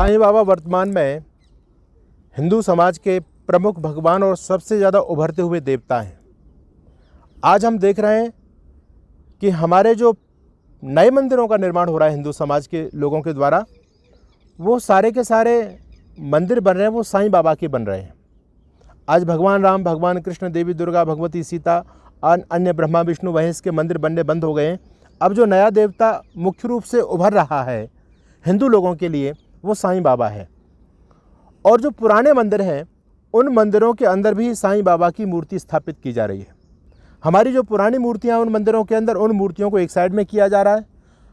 साईं बाबा वर्तमान में हिंदू समाज के प्रमुख भगवान और सबसे ज़्यादा उभरते हुए देवता हैं। आज हम देख रहे हैं कि हमारे जो नए मंदिरों का निर्माण हो रहा है हिंदू समाज के लोगों के द्वारा, वो सारे के सारे मंदिर बन रहे हैं, वो साईं बाबा के बन रहे हैं। आज भगवान राम, भगवान कृष्ण, देवी दुर्गा, भगवती सीता, अन्य ब्रह्मा विष्णु महेश के मंदिर बनने बंद हो गए हैं। अब जो नया देवता मुख्य रूप से उभर रहा है हिंदू लोगों के लिए, वो साईं बाबा है। और जो पुराने मंदिर हैं, उन मंदिरों के अंदर भी साईं बाबा की मूर्ति स्थापित की जा रही है। हमारी जो पुरानी मूर्तियां उन मंदिरों के अंदर, उन मूर्तियों को एक साइड में किया जा रहा है।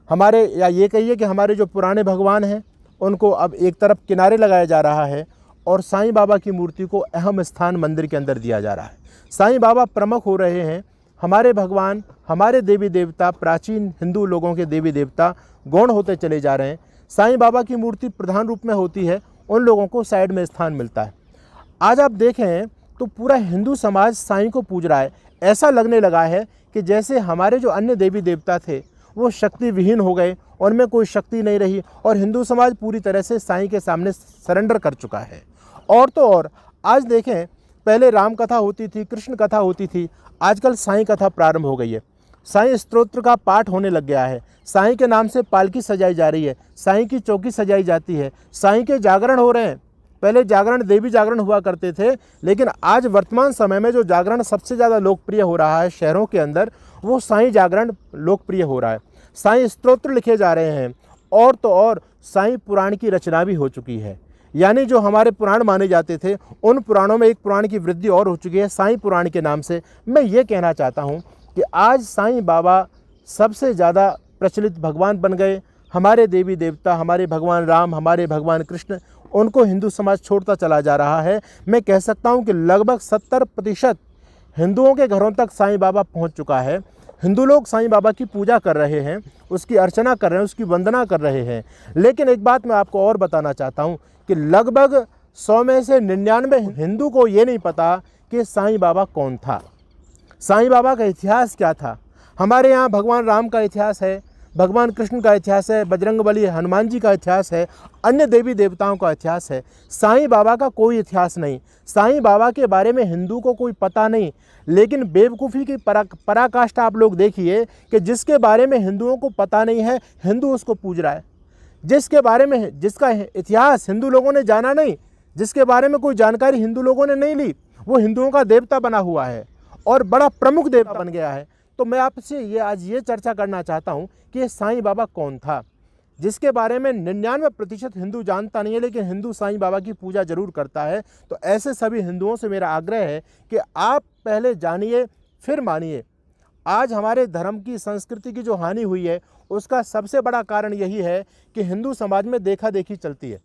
हमारे, या ये कहिए कि हमारे जो पुराने भगवान हैं, उनको अब एक तरफ किनारे लगाया जा रहा है और साईं बाबा की मूर्ति को अहम स्थान मंदिर के अंदर दिया जा रहा है। साईं बाबा प्रमुख हो रहे हैं। हमारे भगवान, हमारे देवी देवता, प्राचीन हिंदू लोगों के देवी देवता गौण होते चले जा रहे हैं। साईं बाबा की मूर्ति प्रधान रूप में होती है, उन लोगों को साइड में स्थान मिलता है। आज आप देखें तो पूरा हिंदू समाज साईं को पूज रहा है। ऐसा लगने लगा है कि जैसे हमारे जो अन्य देवी देवता थे वो शक्ति विहीन हो गए, उनमें कोई शक्ति नहीं रही और हिंदू समाज पूरी तरह से साईं के सामने सरेंडर कर चुका है। और तो और आज देखें, पहले राम कथा होती थी, कृष्ण कथा होती थी, आजकल साईं कथा प्रारंभ हो गई है। साईं स्तोत्र का पाठ होने लग गया है। साईं के नाम से पालकी सजाई जा रही है, साईं की चौकी सजाई जाती है, साईं के जागरण हो रहे हैं। पहले जागरण देवी जागरण हुआ करते थे, लेकिन आज वर्तमान समय में जो जागरण सबसे ज़्यादा लोकप्रिय हो रहा है शहरों के अंदर, वो साईं जागरण लोकप्रिय हो रहा है। साईं स्तोत्र लिखे जा रहे हैं और तो और साईं पुराण की रचना भी हो चुकी है। यानी जो हमारे पुराण माने जाते थे, उन पुराणों में एक पुराण की वृद्धि और हो चुकी है साईं पुराण के नाम से। मैं ये कहना चाहता हूँ कि आज साईं बाबा सबसे ज़्यादा प्रचलित भगवान बन गए। हमारे देवी देवता, हमारे भगवान राम, हमारे भगवान कृष्ण, उनको हिंदू समाज छोड़ता चला जा रहा है। मैं कह सकता हूं कि लगभग 70% हिंदुओं के घरों तक साईं बाबा पहुंच चुका है। हिंदू लोग साईं बाबा की पूजा कर रहे हैं, उसकी अर्चना कर रहे हैं, उसकी वंदना कर रहे हैं। लेकिन एक बात मैं आपको और बताना चाहता हूं कि लगभग 100 में से 99 हिंदू को ये नहीं पता कि साईं बाबा कौन था, साईं बाबा का इतिहास क्या था। हमारे यहाँ भगवान राम का इतिहास है, भगवान कृष्ण का इतिहास है, बजरंगबली हनुमान जी का इतिहास है, अन्य देवी देवताओं का इतिहास है। साईं बाबा का कोई इतिहास नहीं। साईं बाबा के बारे में हिंदू को कोई पता नहीं। लेकिन बेवकूफ़ी की पराकाष्ठा आप लोग देखिए कि जिसके बारे में हिंदुओं को पता नहीं है, हिंदू उसको पूज रहा है। जिसके बारे में, जिसका इतिहास हिंदू लोगों ने जाना नहीं, जिसके बारे में कोई जानकारी हिंदू लोगों ने नहीं ली, वो हिंदुओं का देवता बना हुआ है और बड़ा प्रमुख देवता बन गया है। तो मैं आपसे आज ये चर्चा करना चाहता हूँ कि ये साईं बाबा कौन था, जिसके बारे में 99% हिंदू जानता नहीं है, लेकिन हिंदू साईं बाबा की पूजा जरूर करता है। तो ऐसे सभी हिंदुओं से मेरा आग्रह है कि आप पहले जानिए फिर मानिए। आज हमारे धर्म की, संस्कृति की जो हानि हुई है, उसका सबसे बड़ा कारण यही है कि हिंदू समाज में देखा देखी चलती है।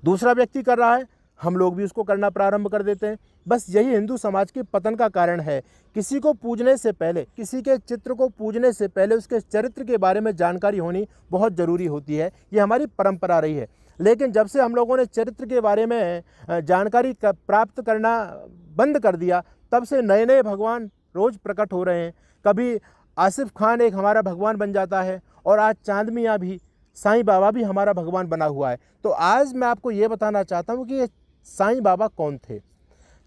दूसरा व्यक्ति कर रहा है, हम लोग भी उसको करना प्रारंभ कर देते हैं। बस यही हिंदू समाज के पतन का कारण है। किसी को पूजने से पहले, किसी के चित्र को पूजने से पहले उसके चरित्र के बारे में जानकारी होनी बहुत ज़रूरी होती है। ये हमारी परंपरा रही है। लेकिन जब से हम लोगों ने चरित्र के बारे में जानकारी प्राप्त करना बंद कर दिया, तब से नए नए भगवान रोज़ प्रकट हो रहे हैं। कभी आसिफ खान एक हमारा भगवान बन जाता है और आज चांद मियाँ भी, साईं बाबा भी हमारा भगवान बना हुआ है। तो आज मैं आपको ये बताना चाहता हूँ कि ये साईं बाबा कौन थे।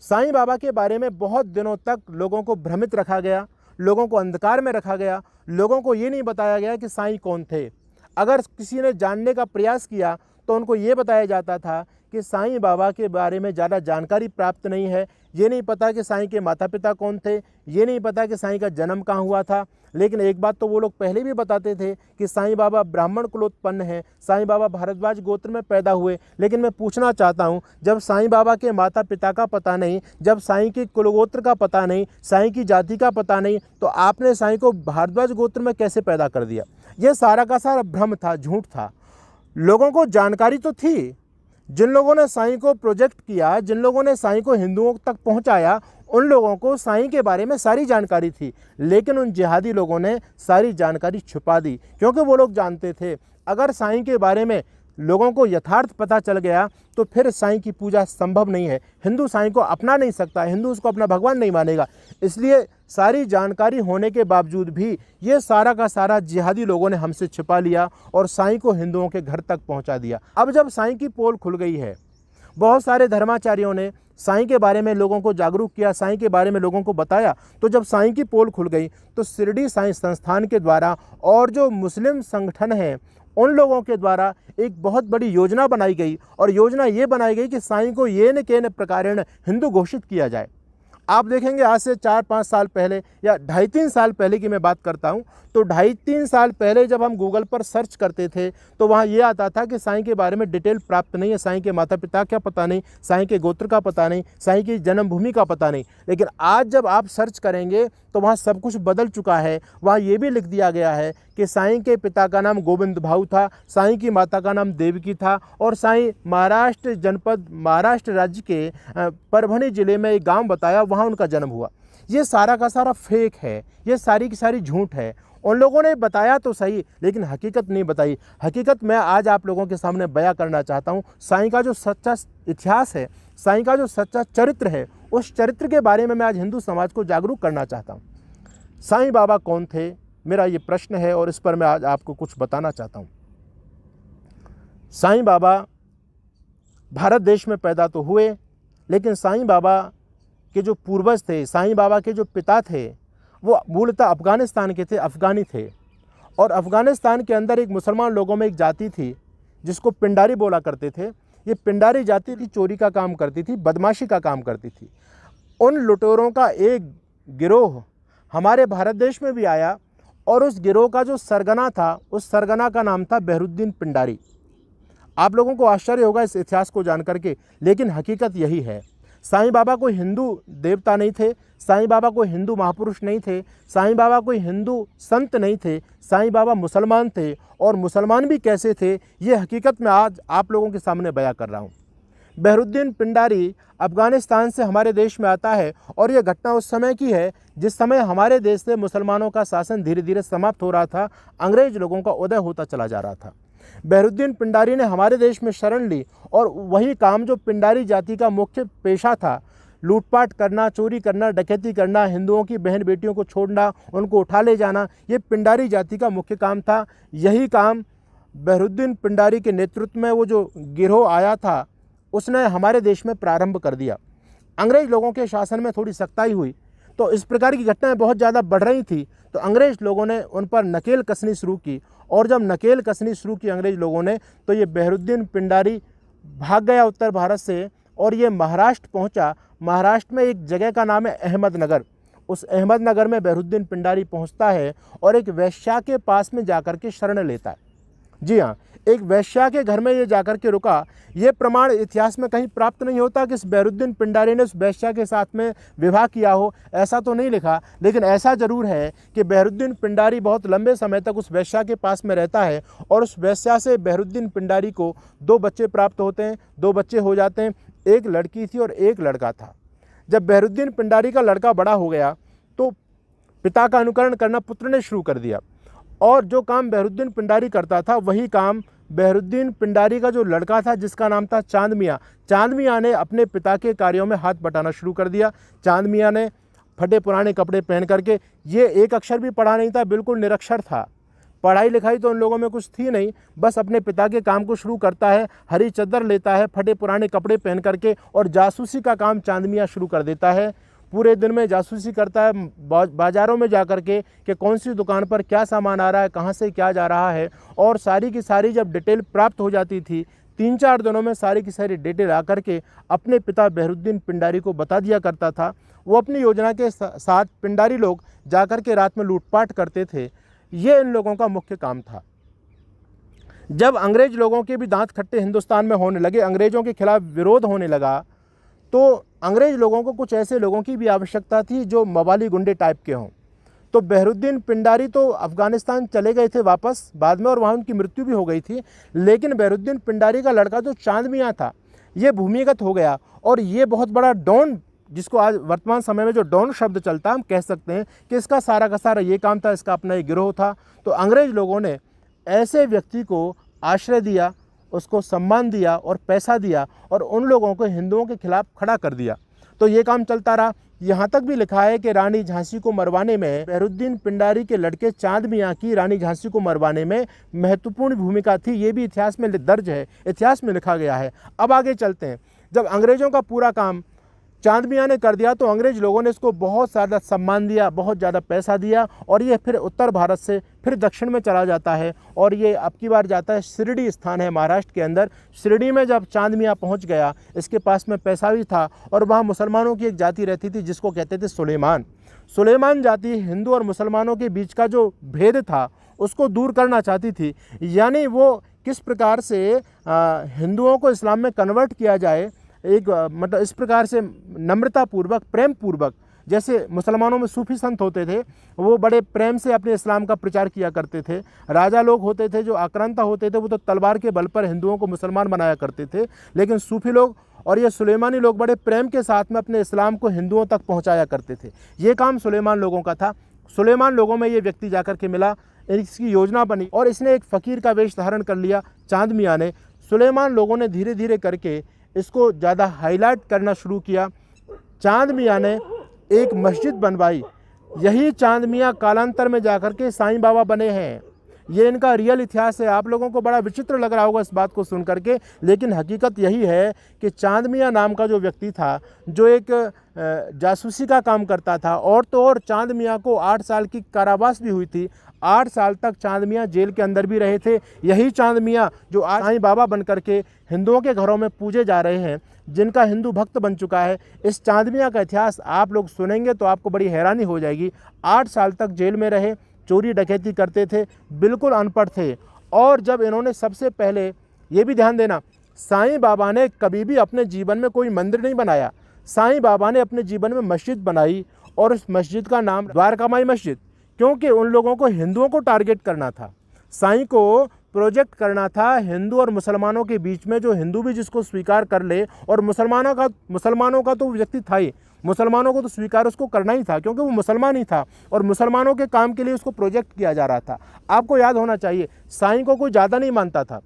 साईं बाबा के बारे में बहुत दिनों तक लोगों को भ्रमित रखा गया, लोगों को अंधकार में रखा गया, लोगों को ये नहीं बताया गया कि साईं कौन थे। अगर किसी ने जानने का प्रयास किया तो उनको ये बताया जाता था कि साईं बाबा के बारे में ज़्यादा जानकारी प्राप्त नहीं है, ये नहीं पता कि साईं के माता पिता कौन थे, ये नहीं पता कि साईं का जन्म कहाँ हुआ था। लेकिन एक बात तो वो लोग पहले भी बताते थे कि साईं बाबा ब्राह्मण कुलोत्पन्न हैं, साईं बाबा भारद्वाज गोत्र में पैदा हुए। लेकिन मैं पूछना चाहता हूँ, जब साईं बाबा के माता पिता का पता नहीं, जब साईं के कुलगोत्र का पता नहीं, साईं की जाति का पता नहीं, तो आपने साईं को भारद्वाज गोत्र में कैसे पैदा कर दिया? ये सारा का सारा भ्रम था, झूठ था। लोगों को जानकारी तो थी। जिन लोगों ने साईं को प्रोजेक्ट किया, जिन लोगों ने साईं को हिंदुओं तक पहुंचाया, उन लोगों को साईं के बारे में सारी जानकारी थी। लेकिन उन जिहादी लोगों ने सारी जानकारी छुपा दी, क्योंकि वो लोग जानते थे अगर साईं के बारे में लोगों को यथार्थ पता चल गया तो फिर साईं की पूजा संभव नहीं है। हिंदू साईं को अपना नहीं सकता, हिंदू उसको अपना भगवान नहीं मानेगा। इसलिए सारी जानकारी होने के बावजूद भी ये सारा का सारा जिहादी लोगों ने हमसे छिपा लिया और साईं को हिंदुओं के घर तक पहुंचा दिया। अब जब साईं की पोल खुल गई है, बहुत सारे धर्माचार्यों ने साईं के बारे में लोगों को जागरूक किया, साईं के बारे में लोगों को बताया, तो जब साईं की पोल खुल गई तो शिरडी साईं संस्थान के द्वारा और जो मुस्लिम संगठन हैं उन लोगों के द्वारा एक बहुत बड़ी योजना बनाई गई। और योजना ये बनाई गई कि साईं को येन केन प्रकारेण हिंदू घोषित किया जाए। आप देखेंगे आज से 4-5 साल पहले या 2.5-3 साल पहले की मैं बात करता हूँ, तो 2.5-3 साल पहले जब हम गूगल पर सर्च करते थे तो वहाँ ये आता था कि साईं के बारे में डिटेल प्राप्त नहीं है, साईं के माता पिता का पता नहीं, साईं के गोत्र का पता नहीं, साईं की जन्मभूमि का पता नहीं। लेकिन आज जब आप सर्च करेंगे तो वहाँ सब कुछ बदल चुका है। वहाँ ये भी लिख दिया गया है कि साईं के पिता का नाम गोविंद भाऊ था, साईं की माता का नाम देवकी था और साईं महाराष्ट्र जनपद, महाराष्ट्र राज्य के परभणी जिले में एक गांव बताया, वहाँ उनका जन्म हुआ। ये सारा का सारा फेक है, ये सारी की सारी झूठ है। उन लोगों ने बताया तो सही, लेकिन हकीकत नहीं बताई। हकीकत मैं आज आप लोगों के सामने बयां करना चाहता हूँ। साईं का जो सच्चा इतिहास है, साईं का जो सच्चा चरित्र है, उस चरित्र के बारे में मैं आज हिंदू समाज को जागरूक करना चाहता हूँ। साईं बाबा कौन थे, मेरा ये प्रश्न है और इस पर मैं आज आपको कुछ बताना चाहता हूँ। साईं बाबा भारत देश में पैदा तो हुए, लेकिन साईं बाबा के जो पूर्वज थे, साईं बाबा के जो पिता थे, वो मूलतः अफ़गानिस्तान के थे, अफ़गानी थे। और अफ़गानिस्तान के अंदर एक मुसलमान लोगों में एक जाति थी जिसको पिंडारी बोला करते थे। ये पिंडारी जाति थी, चोरी का काम करती थी, बदमाशी का काम करती थी। उन लुटेरों का एक गिरोह हमारे भारत देश में भी आया और उस गिरोह का जो सरगना था, उस सरगना का नाम था बहरुद्दीन पिंडारी। आप लोगों को आश्चर्य होगा इस इतिहास को जान करके, लेकिन हकीकत यही है। साईं बाबा कोई हिंदू देवता नहीं थे, साईं बाबा कोई हिंदू महापुरुष नहीं थे, साईं बाबा कोई हिंदू संत नहीं थे, साईं बाबा मुसलमान थे। और मुसलमान भी कैसे थे, ये हकीकत मैं आज आप लोगों के सामने बयां कर रहा हूँ। बहरुद्दीन पिंडारी अफ़गानिस्तान से हमारे देश में आता है और ये घटना उस समय की है जिस समय हमारे देश से मुसलमानों का शासन धीरे धीरे समाप्त हो रहा था, अंग्रेज लोगों का उदय होता चला जा रहा था। बहरुद्दीन पिंडारी ने हमारे देश में शरण ली और वही काम जो पिंडारी जाति का मुख्य पेशा था, लूटपाट करना, चोरी करना, डकैती करना, हिंदुओं की बहन बेटियों को छोड़ना, उनको उठा ले जाना, ये पिंडारी जाति का मुख्य काम था। यही काम बहरुद्दीन पिंडारी के नेतृत्व में वो जो गिरोह आया था, उसने हमारे देश में प्रारंभ कर दिया। अंग्रेज लोगों के शासन में थोड़ी सख्ताई हुई तो इस प्रकार की घटनाएं बहुत ज़्यादा बढ़ रही थी, तो अंग्रेज लोगों ने उन पर नकेल कसनी शुरू की। और जब नकेल कसनी शुरू की अंग्रेज लोगों ने, तो ये बहरुद्दीन पिंडारी भाग गया उत्तर भारत से और ये महाराष्ट्र पहुंचा। महाराष्ट्र में एक जगह का नाम है अहमदनगर। उस अहमदनगर में बहरुद्दीन पिंडारी पहुंचता है और एक वैश्या के पास में जाकर के शरण लेता है। जी हाँ, एक वैश्या के घर में ये जाकर के रुका। ये प्रमाण इतिहास में कहीं प्राप्त नहीं होता कि इस बहरुद्दीन पिंडारी ने उस वैश्या के साथ में विवाह किया हो, ऐसा तो नहीं लिखा। लेकिन ऐसा ज़रूर है कि बहरुद्दीन पिंडारी बहुत लंबे समय तक उस वैश्या के पास में रहता है और उस वैश्या से बहरुद्दीन पिंडारी को 2 बच्चे प्राप्त होते हैं, 2 बच्चे हो जाते हैं। एक लड़की थी और एक लड़का था। जब बहरुद्दीन पिंडारी का लड़का बड़ा हो गया तो पिता का अनुकरण करना पुत्र ने शुरू कर दिया और जो काम बहरुद्दीन पिंडारी करता था वही काम बहरुद्दीन पिंडारी का जो लड़का था जिसका नाम था चांद मियाँ, चांद मियाँ ने अपने पिता के कार्यों में हाथ बटाना शुरू कर दिया। चांद मियाँ ने फटे पुराने कपड़े पहन करके, ये एक अक्षर भी पढ़ा नहीं था, बिल्कुल निरक्षर था, पढ़ाई लिखाई तो उन लोगों में कुछ थी नहीं, बस अपने पिता के काम को शुरू करता है, हरी चादर लेता है, फटे पुराने कपड़े पहन करके और जासूसी का काम चांद मियाँ शुरू कर देता है। पूरे दिन में जासूसी करता है, बाज़ारों में जा कर के कि कौन सी दुकान पर क्या सामान आ रहा है, कहाँ से क्या जा रहा है, और सारी की सारी जब डिटेल प्राप्त हो जाती थी 3-4 दिनों में सारी की सारी डिटेल आकर के अपने पिता बहरुद्दीन पिंडारी को बता दिया करता था। वो अपनी योजना के साथ पिंडारी लोग जाकर के रात में लूटपाट करते थे। ये इन लोगों का मुख्य काम था। जब अंग्रेज लोगों के भी दांत खट्टे हिंदुस्तान में होने लगे, अंग्रेज़ों के खिलाफ विरोध होने लगा, तो अंग्रेज लोगों को कुछ ऐसे लोगों की भी आवश्यकता थी जो मवाली गुंडे टाइप के हों। तो बहरुद्दीन पिंडारी तो अफ़गानिस्तान चले गए थे वापस बाद में और वहाँ उनकी मृत्यु भी हो गई थी, लेकिन बहरुद्दीन पिंडारी का लड़का जो चांद मियाँ था ये भूमिगत हो गया और ये बहुत बड़ा डॉन, जिसको आज वर्तमान समय में जो डॉन शब्द चलता है, हम कह सकते हैं कि इसका सारा का सारा ये काम था, इसका अपना एक गिरोह था। तो अंग्रेज लोगों ने ऐसे व्यक्ति को आश्रय दिया उसको सम्मान दिया और पैसा दिया और उन लोगों को हिंदुओं के खिलाफ खड़ा कर दिया। तो ये काम चलता रहा। यहाँ तक भी लिखा है कि रानी झांसी को मरवाने में बहरुद्दीन पिंडारी के लड़के चांद मियाँ की रानी झांसी को मरवाने में महत्वपूर्ण भूमिका थी। ये भी इतिहास में दर्ज है, इतिहास में लिखा गया है। अब आगे चलते हैं। जब अंग्रेज़ों का पूरा काम चांद मियाँ ने कर दिया तो अंग्रेज लोगों ने इसको बहुत ज़्यादा सम्मान दिया, बहुत ज़्यादा पैसा दिया और ये फिर उत्तर भारत से फिर दक्षिण में चला जाता है और ये अब की बार जाता है शिरडी स्थान है महाराष्ट्र के अंदर। शिरडी में जब चांद मियाँ पहुँच गया, इसके पास में पैसा भी था और वहाँ मुसलमानों की एक जाति रहती थी जिसको कहते थे सुलेमान। सुलेमान जाति हिंदू और मुसलमानों के बीच का जो भेद था उसको दूर करना चाहती थी, यानी वो किस प्रकार से हिंदुओं को इस्लाम में कन्वर्ट किया जाए, एक मतलब इस प्रकार से नम्रतापूर्वक, प्रेम पूर्वक, जैसे मुसलमानों में सूफी संत होते थे वो बड़े प्रेम से अपने इस्लाम का प्रचार किया करते थे। राजा लोग होते थे जो आक्रांता होते थे वो तो तलवार के बल पर हिंदुओं को मुसलमान बनाया करते थे, लेकिन सूफी लोग और ये सुलेमानी लोग बड़े प्रेम के साथ में अपने इस्लाम को हिंदुओं तक पहुँचाया करते थे। ये काम सुलेमान लोगों का था। सुलेमान लोगों में ये व्यक्ति जाकर के मिला, इसकी योजना बनी और इसने एक फ़कीर का वेश धारण कर लिया चांद मियाँ ने। सुलेमान लोगों ने धीरे धीरे करके इसको ज़्यादा हाईलाइट करना शुरू किया। चांद मियाँ ने एक मस्जिद बनवाई। यही चांद मियाँ कालांतर में जाकर के साईं बाबा बने हैं। ये इनका रियल इतिहास है। आप लोगों को बड़ा विचित्र लग रहा होगा इस बात को सुन करके, लेकिन हकीकत यही है कि चांद मियाँ नाम का जो व्यक्ति था जो एक जासूसी का काम करता था, और तो और चांद मियाँ को 8 साल की कारावास भी हुई थी। 8 साल तक चांद मियाँ जेल के अंदर भी रहे थे। यही चांद मियाँ जो आज साईं बाबा बन करके हिंदुओं के घरों में पूजे जा रहे हैं, जिनका हिंदू भक्त बन चुका है। इस चांद मियाँ का इतिहास आप लोग सुनेंगे तो आपको बड़ी हैरानी हो जाएगी। 8 साल तक जेल में रहे, चोरी डकैती करते थे, बिल्कुल अनपढ़ थे। और जब इन्होंने सबसे पहले, ये भी ध्यान देना, साईं बाबा ने कभी भी अपने जीवन में कोई मंदिर नहीं बनाया। साईं बाबा ने अपने जीवन में मस्जिद बनाई और उस मस्जिद का नाम द्वारकामाई मस्जिद, क्योंकि उन लोगों को हिंदुओं को टारगेट करना था। साईं को प्रोजेक्ट करना था हिंदू और मुसलमानों के बीच में, जो हिंदू भी जिसको स्वीकार कर ले, और मुसलमानों का तो व्यक्ति था ही, मुसलमानों को तो स्वीकार उसको करना ही था क्योंकि वो मुसलमान ही था और मुसलमानों के काम के लिए उसको प्रोजेक्ट किया जा रहा था। आपको याद होना चाहिए साईं को कोई ज़्यादा नहीं मानता था।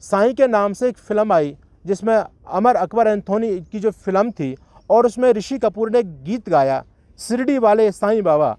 साईं के नाम से एक फ़िल्म आई जिसमें अमर अकबर एंथोनी की जो फिल्म थी, और उसमें ऋषि कपूर ने गीत गाया, शिरडी वाले साईं बाबा।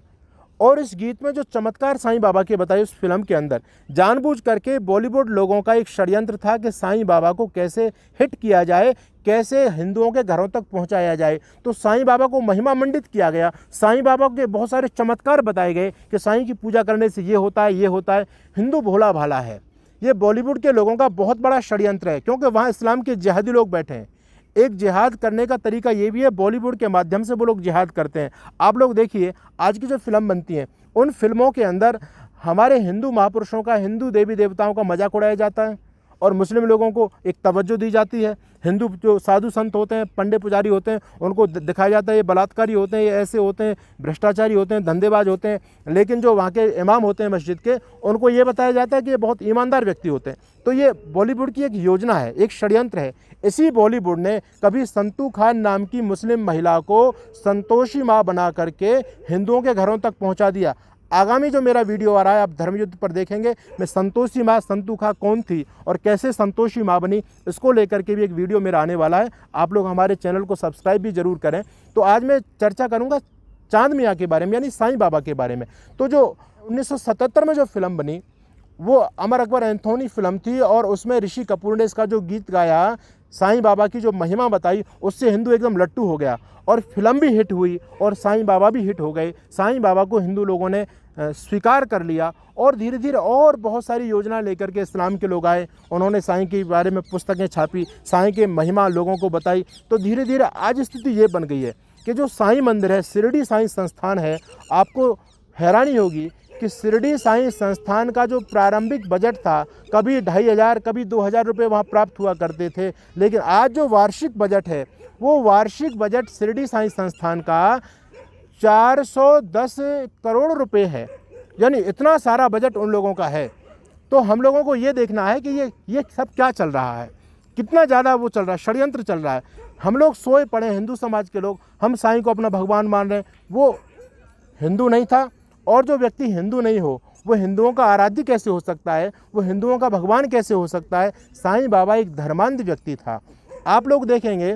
और इस गीत में जो चमत्कार साईं बाबा के बताए उस फिल्म के अंदर, जानबूझ करके बॉलीवुड लोगों का एक षड्यंत्र था कि साईं बाबा को कैसे हिट किया जाए, कैसे हिंदुओं के घरों तक पहुंचाया जाए। तो साईं बाबा को महिमा मंडित किया गया। साईं बाबा के बहुत सारे चमत्कार बताए गए कि साईं की पूजा करने से ये होता है, ये होता है। हिंदू भोला भाला है। ये बॉलीवुड के लोगों का बहुत बड़ा षड्यंत्र है, क्योंकि वहाँ इस्लाम के जिहादी लोग बैठे हैं। एक जिहाद करने का तरीका ये भी है, बॉलीवुड के माध्यम से वो लोग जिहाद करते हैं। आप लोग देखिए आज की जो फिल्म बनती हैं, उन फिल्मों के अंदर हमारे हिंदू महापुरुषों का, हिंदू देवी देवताओं का मजाक उड़ाया जाता है और मुस्लिम लोगों को एक तवज्जो दी जाती है। हिंदू जो साधु संत होते हैं, पंडे पुजारी होते हैं, उनको दिखाया जाता है ये बलात्कारी होते हैं, ये ऐसे होते हैं, भ्रष्टाचारी होते हैं, धंधेबाज होते हैं। लेकिन जो वहाँ के इमाम होते हैं मस्जिद के, उनको ये बताया जाता है कि ये बहुत ईमानदार व्यक्ति होते हैं। तो ये बॉलीवुड की एक योजना है, एक षड्यंत्र है। इसी बॉलीवुड ने कभी संतू खान नाम की मुस्लिम महिला को संतोषी माँ बना करके हिंदुओं के घरों तक पहुँचा दिया। आगामी जो मेरा वीडियो आ रहा है आप धर्मयुद्ध पर देखेंगे, मैं संतोषी माँ संतू खां कौन थी और कैसे संतोषी माँ बनी, इसको लेकर के भी एक वीडियो मेरा आने वाला है। आप लोग हमारे चैनल को सब्सक्राइब भी जरूर करें। तो आज मैं चर्चा करूँगा चांद मियाँ के बारे में, यानी साईं बाबा के बारे में। तो जो 1977 में जो फिल्म बनी वो अमर अकबर एंथोनी फिल्म थी, और उसमें ऋषि कपूर ने इसका जो गीत गाया, साईं बाबा की जो महिमा बताई, उससे हिंदू एकदम लट्टू हो गया और फिल्म भी हिट हुई और साईं बाबा भी हिट हो गए। साईं बाबा को हिंदू लोगों ने स्वीकार कर लिया और धीरे धीरे और बहुत सारी योजना लेकर के इस्लाम के लोग आए। उन्होंने साईं के बारे में पुस्तकें छापी, साईं के महिमा लोगों को बताई। तो धीरे धीरे आज स्थिति ये बन गई है कि जो साईं मंदिर है, शिरडी साईं संस्थान है, आपको हैरानी होगी कि शिरडी साईं संस्थान का जो प्रारंभिक बजट था, कभी 2500 कभी 2000 रुपये वहाँ प्राप्त हुआ करते थे, लेकिन आज जो वार्षिक बजट है वो वार्षिक बजट शिरडी साईं संस्थान का 410 करोड़ रुपए है। यानी इतना सारा बजट उन लोगों का है। तो हम लोगों को ये देखना है कि ये सब क्या चल रहा है, कितना ज़्यादा वो चल रहा है, षड्यंत्र चल रहा है। हम लोग सोए पड़े, हिंदू समाज के लोग, हम साईं को अपना भगवान मान रहे हैं। वो हिंदू नहीं था, और जो व्यक्ति हिंदू नहीं हो वो हिंदुओं का आराध्य कैसे हो सकता है, वो हिंदुओं का भगवान कैसे हो सकता है। साईं बाबा एक धर्मांध व्यक्ति था। आप लोग देखेंगे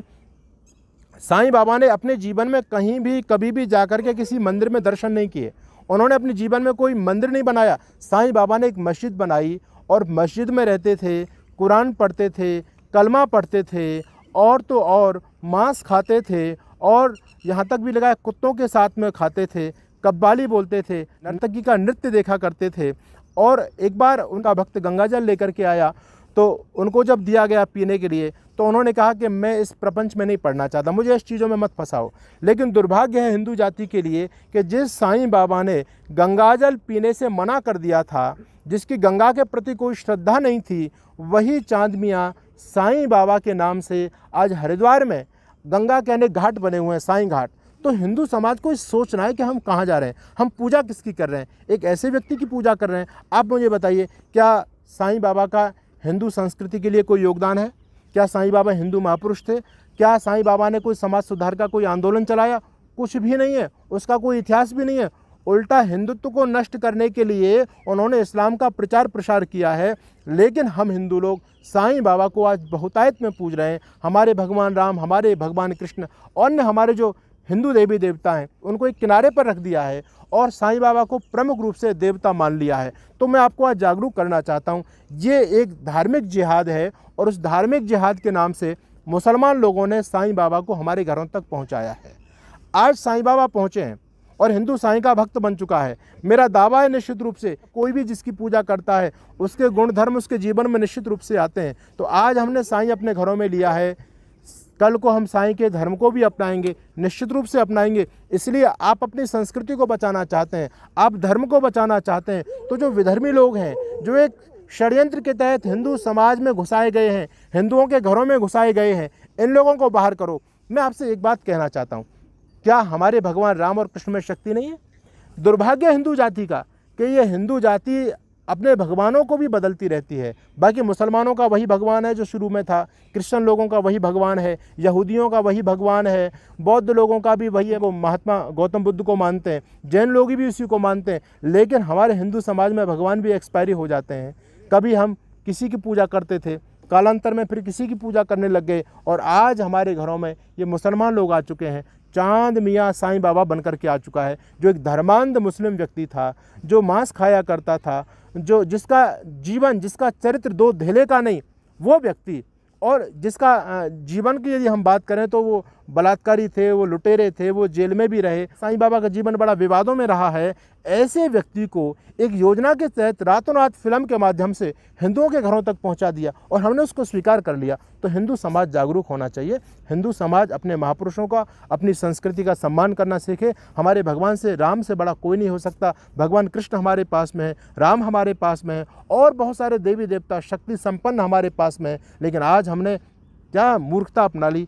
साईं बाबा ने अपने जीवन में कहीं भी कभी भी जाकर के किसी मंदिर में दर्शन नहीं किए। उन्होंने अपने जीवन में कोई मंदिर नहीं बनाया। साईं बाबा ने एक मस्जिद बनाई और मस्जिद में रहते थे, कुरान पढ़ते थे, कलमा पढ़ते थे, और तो और मांस खाते थे, और यहाँ तक भी लगाया कुत्तों के साथ में खाते थे, कव्वाली बोलते थे, नर्तकी का नृत्य देखा करते थे। और एक बार उनका भक्त गंगाजल लेकर के आया, तो उनको जब दिया गया पीने के लिए, तो उन्होंने कहा कि मैं इस प्रपंच में नहीं पढ़ना चाहता, मुझे इस चीज़ों में मत फंसाओ। लेकिन दुर्भाग्य है हिंदू जाति के लिए कि जिस साईं बाबा ने गंगाजल पीने से मना कर दिया था, जिसकी गंगा के प्रति कोई श्रद्धा नहीं थी, वही चांद मियाँ साईं बाबा के नाम से आज हरिद्वार में गंगा के अनेक घाट बने हुए हैं, साईं घाट। तो हिंदू समाज को सोचना है कि हम कहाँ जा रहे हैं, हम पूजा किसकी कर रहे हैं, एक ऐसे व्यक्ति की पूजा कर रहे हैं। आप मुझे बताइए, क्या साईं बाबा का हिंदू संस्कृति के लिए कोई योगदान है? क्या साईं बाबा हिंदू महापुरुष थे? क्या साईं बाबा ने कोई समाज सुधार का कोई आंदोलन चलाया? कुछ भी नहीं है, उसका कोई इतिहास भी नहीं है। उल्टा हिंदुत्व को नष्ट करने के लिए उन्होंने इस्लाम का प्रचार प्रसार किया है। लेकिन हम हिंदू लोग साईं बाबा को आज बहुतायत में पूज रहे हैं। हमारे भगवान राम, हमारे भगवान कृष्ण, अन्य हमारे जो हिंदू देवी देवता हैं, उनको एक किनारे पर रख दिया है और साईं बाबा को प्रमुख रूप से देवता मान लिया है। तो मैं आपको आज जागरूक करना चाहता हूँ, ये एक धार्मिक जिहाद है और उस धार्मिक जिहाद के नाम से मुसलमान लोगों ने साईं बाबा को हमारे घरों तक पहुँचाया है। आज साईं बाबा पहुँचे हैं और हिंदू साईं का भक्त बन चुका है। मेरा दावा है निश्चित रूप से कोई भी जिसकी पूजा करता है उसके गुण धर्म उसके जीवन में निश्चित रूप से आते हैं। तो आज हमने साईं अपने घरों में लिया है, कल को हम साईं के धर्म को भी अपनाएंगे, निश्चित रूप से अपनाएंगे। इसलिए आप अपनी संस्कृति को बचाना चाहते हैं, आप धर्म को बचाना चाहते हैं, तो जो विधर्मी लोग हैं, जो एक षड्यंत्र के तहत हिंदू समाज में घुसाए गए हैं, हिंदुओं के घरों में घुसाए गए हैं, इन लोगों को बाहर करो। मैं आपसे एक बात कहना चाहता हूँ, क्या हमारे भगवान राम और कृष्ण में शक्ति नहीं है? दुर्भाग्य हिंदू जाति का कि ये हिंदू जाति अपने भगवानों को भी बदलती रहती है। बाकी मुसलमानों का वही भगवान है जो शुरू में था, क्रिश्चियन लोगों का वही भगवान है, यहूदियों का वही भगवान है, बौद्ध लोगों का भी वही है, वो महात्मा गौतम बुद्ध को मानते हैं, जैन लोग भी उसी को मानते हैं। लेकिन हमारे हिंदू समाज में भगवान भी एक्सपायरी हो जाते हैं। कभी हम किसी की पूजा करते थे, कालांतर में फिर किसी की पूजा करने लग गए, और आज हमारे घरों में ये मुसलमान लोग आ चुके हैं। चांद मियाँ साईं बाबा बनकर के आ चुका है, जो एक धर्मांध मुस्लिम व्यक्ति था, जो मांस खाया करता था, जो जिसका जीवन, जिसका चरित्र दो धेले का नहीं, वो व्यक्ति, और जिसका जीवन की यदि हम बात करें तो वो बलात्कारी थे, वो लुटेरे थे, वो जेल में भी रहे, साईं बाबा का जीवन बड़ा विवादों में रहा है। ऐसे व्यक्ति को एक योजना के तहत रातों रात फिल्म के माध्यम से हिंदुओं के घरों तक पहुंचा दिया और हमने उसको स्वीकार कर लिया। तो हिंदू समाज जागरूक होना चाहिए। हिंदू समाज अपने महापुरुषों का, अपनी संस्कृति का सम्मान करना सीखे। हमारे भगवान से, राम से बड़ा कोई नहीं हो सकता। भगवान कृष्ण हमारे पास में है, राम हमारे पास में है, और बहुत सारे देवी देवता शक्ति संपन्न हमारे पास में है। लेकिन आज हमने क्या मूर्खता अपना ली।